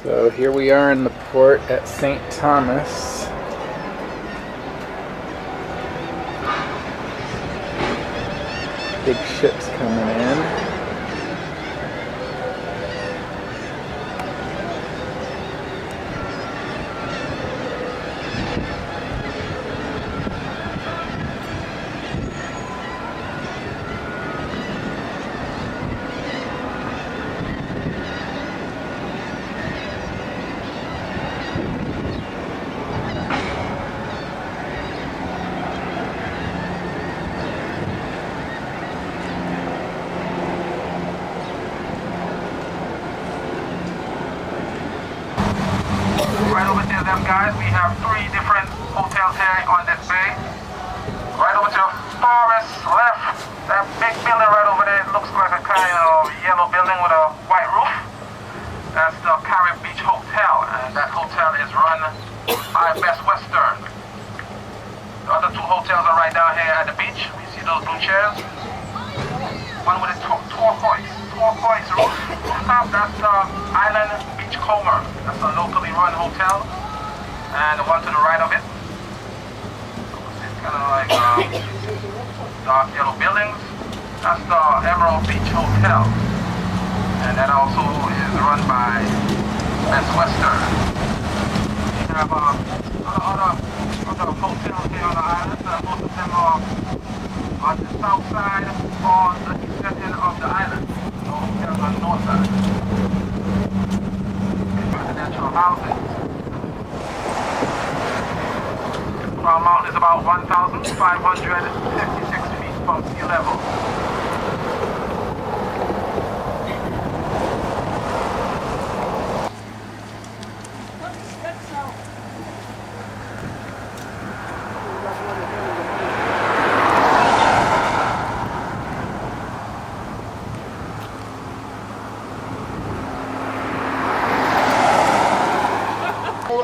So here we are in the port at St. Thomas. Big ships coming in. Right over to them guys, we have 3 different hotels here on this bay. Right over to your farthest left, that big building right over there, it looks like a kind of yellow building with a white roof. That's the Carib Beach Hotel, and that hotel is run by Best Western. The other 2 hotels are right down here at the beach. You see those blue chairs? One with a turquoise rooftop, that's the Island Beachcomber. That's a locally run hotel. And the one to the right of it, it's kind of like dark yellow buildings. That's the Emerald Beach Hotel. And that also is run by Best Western. We have other hotels here on the island. Most of them are on the south side or the eastern end of the island. The hotels on the north side. Residential housing. Crown Mountain is about 1,556 feet from sea level.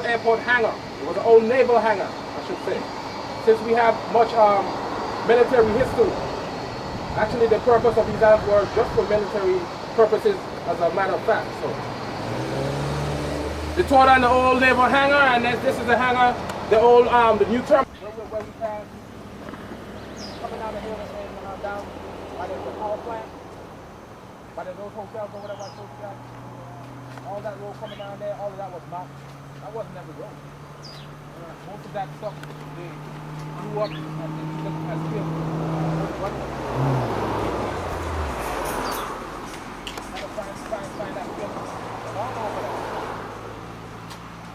Airport hangar. It was an old naval hangar, I should say. Since we have much military history, actually the purpose of these islands were just for military purposes, as a matter of fact. So they tore down the old naval hangar, and this is the hangar, the old the new terminal where we pass coming down the hill and down by the power plant, by those hotels or whatever I told you guys. All that road coming down there, all of that was not. That wasn't never road. Most of that stuff they grew up and just as field. Find that field. All over there.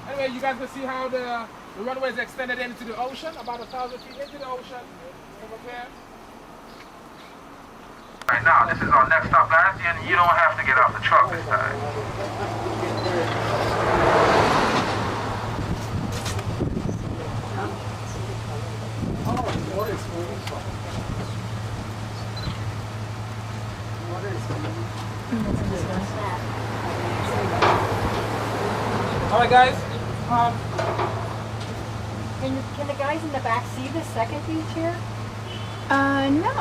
Anyway, you guys can see how the runway is extended into the ocean, about 1,000 feet into the ocean over there. Right now, this is our next stop, guys, and you don't have to get off the truck this time. Alright guys, Can the guys in the back see the second beach here? No.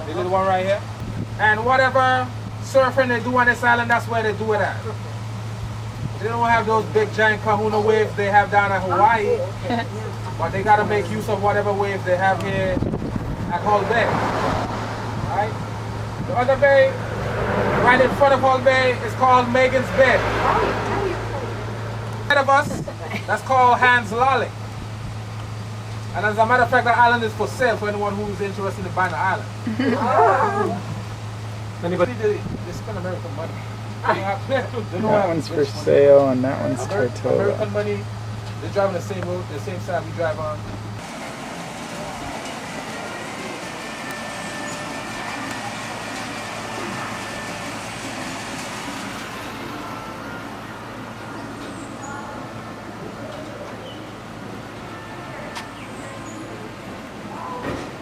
this is the one right here. And whatever surfing they do on this island, that's where they do it at. They don't have those big giant kahuna waves they have down in Hawaii, but they gotta make use of whatever waves they have here at Hull Bay. Alright? The other bay, right in front of Hull Bay, is called Megan's Bay. Ahead of us, that's called Hans Lolly. And as a matter of fact, the island is for sale for anyone who's interested in buying the island. Anybody? They spend American money. That one's for sale and that one's Tortola. American money. They're driving the same road, the same side we drive on.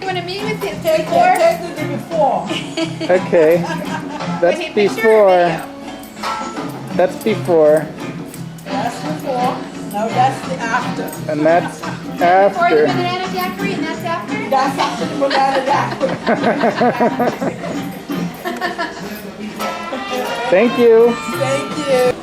You want to meet with him before? Okay, that's Wait, picture or before. video? That's before, That's before, no, that's the after. and that's Before the after. banana daiquiri, and that's after? That's after the banana daiquiri. Thank you. Thank you.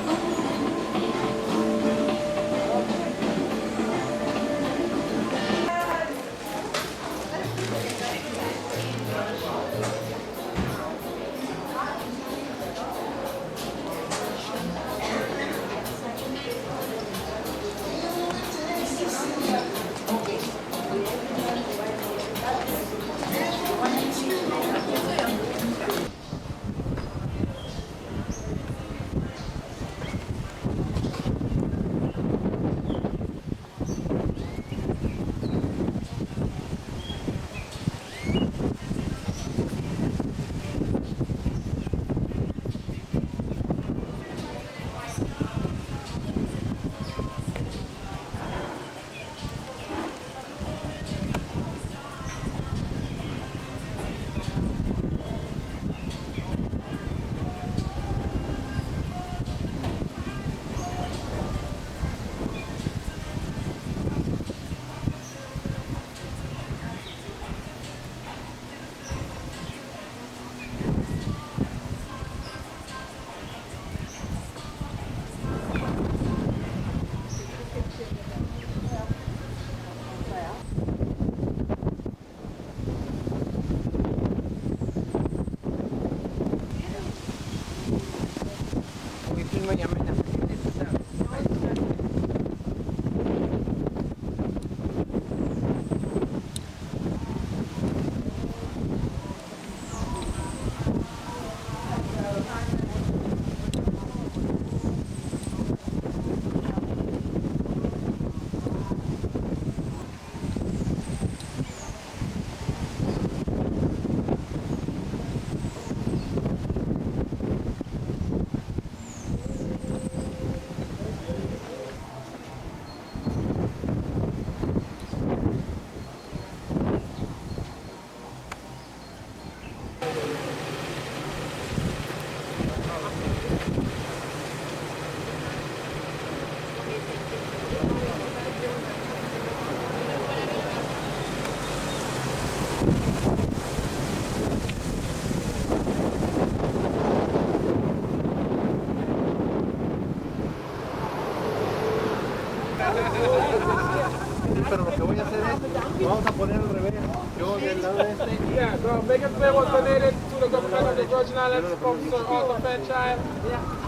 Pero lo que voy a hacer es, vamos a poner al revés. Yo del lado de este. Yeah, so Bacon Square was donated to the government of the Virgin Islands from Sir Arthur Fairchild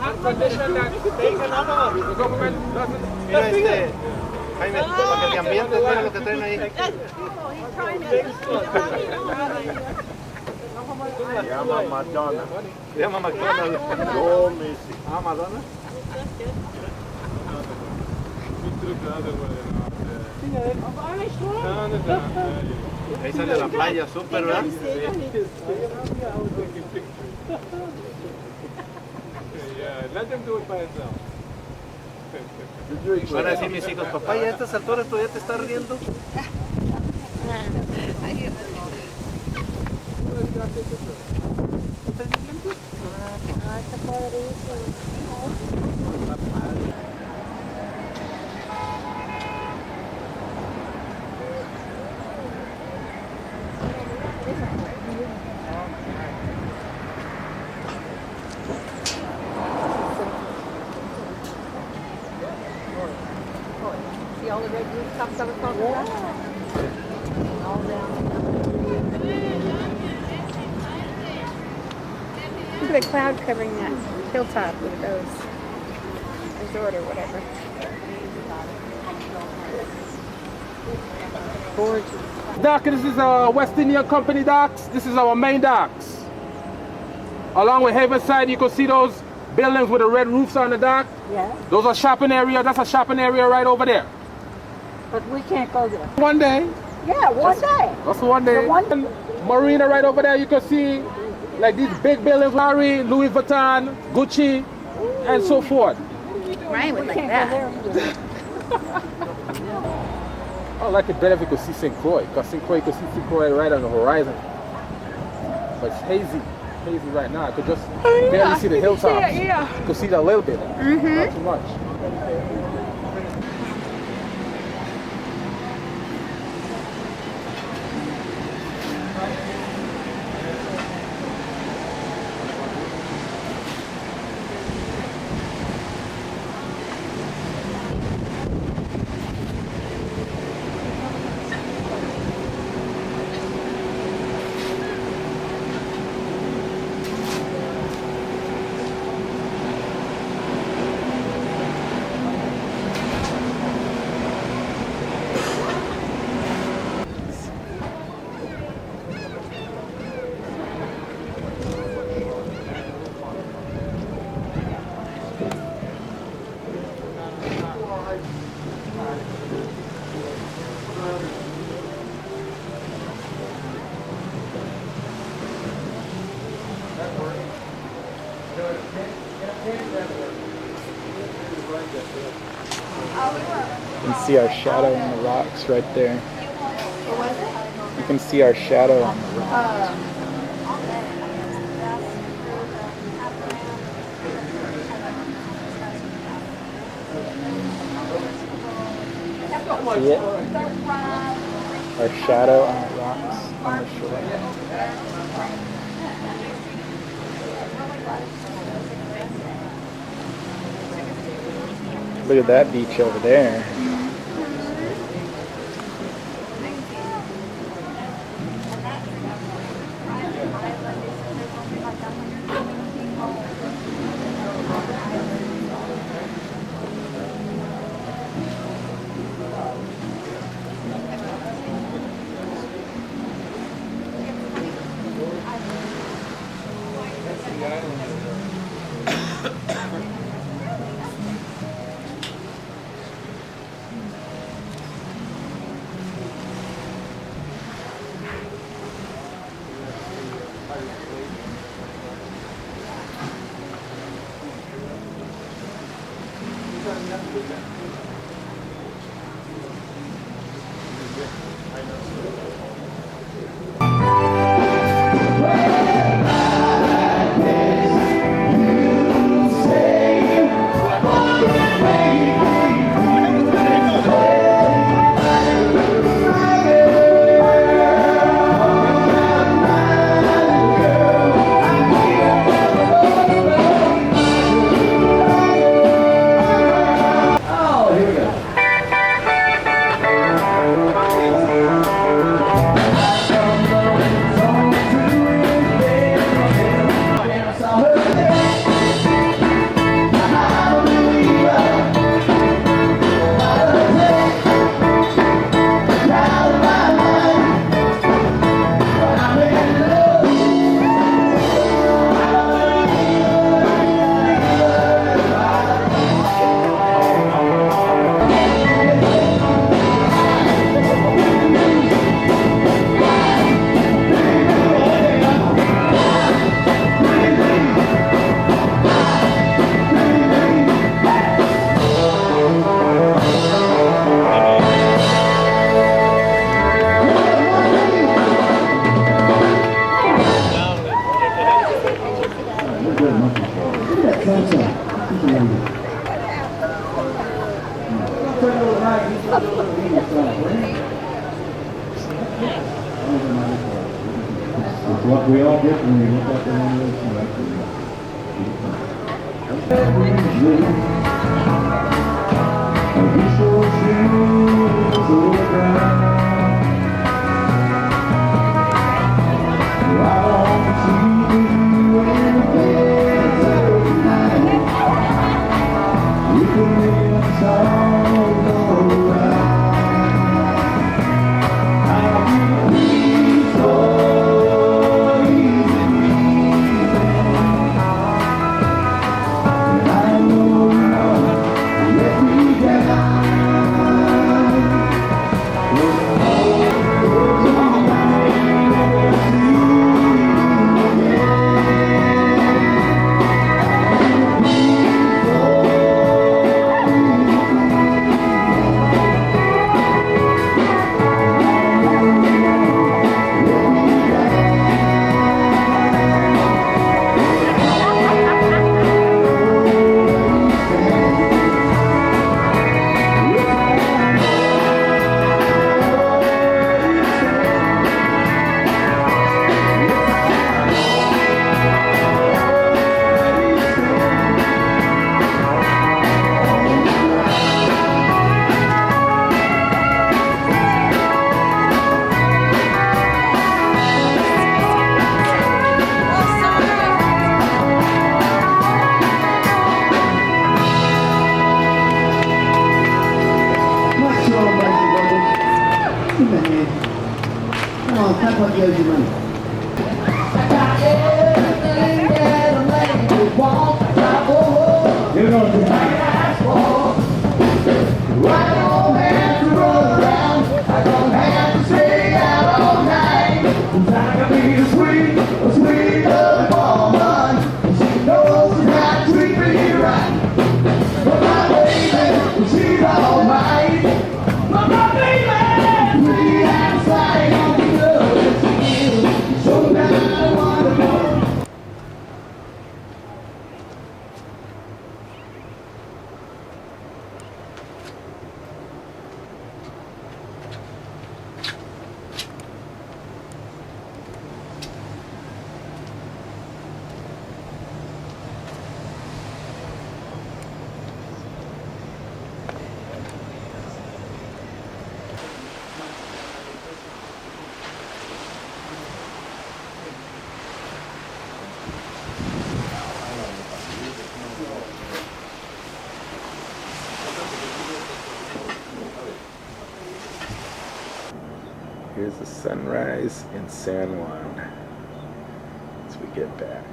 on condition that the government doesn't... Mira Jaime, para que te ambientes, mira lo que traen ahí. Se llama Madonna. Se llama McDonald's. Yo, Missy. Ah, Madonna. Ahí sale la playa, súper, ¿verdad? Let them do it by itself. Van a decir mis hijos, papá, y a estas alturas todavía te estás riendo. See all the red rooftops I was talking about? All down. Look at the cloud covering that hilltop with those resort or whatever. Gorgeous. Dock, this is West India Company docks. This is our main docks. Along with Havenside, you can see those buildings with the red roofs on the dock. Yeah, Those are shopping area. That's a shopping area right over there. but we can't go there. One day. Yeah, one day. That's one day. The one- Marina right over there, you can see like these big buildings, Larry, Louis Vuitton, Gucci, and so forth. Ryan would like Can't that. go there. I like it better if you could see St. Croix, because St. Croix, you could see St. Croix right on the horizon. But it's hazy right now. I could just barely see the hilltops. Yeah. You could see that a little bit, not too much. You can see our shadow on the rocks right there. You can see our shadow on the rocks. See it? Our shadow on the rocks on the shore. Look at that beach over there. It's what we all get when we look at the Sweet, sweet, love, woman. She knows how to treat me. Here's the sunrise in San Juan as we get back.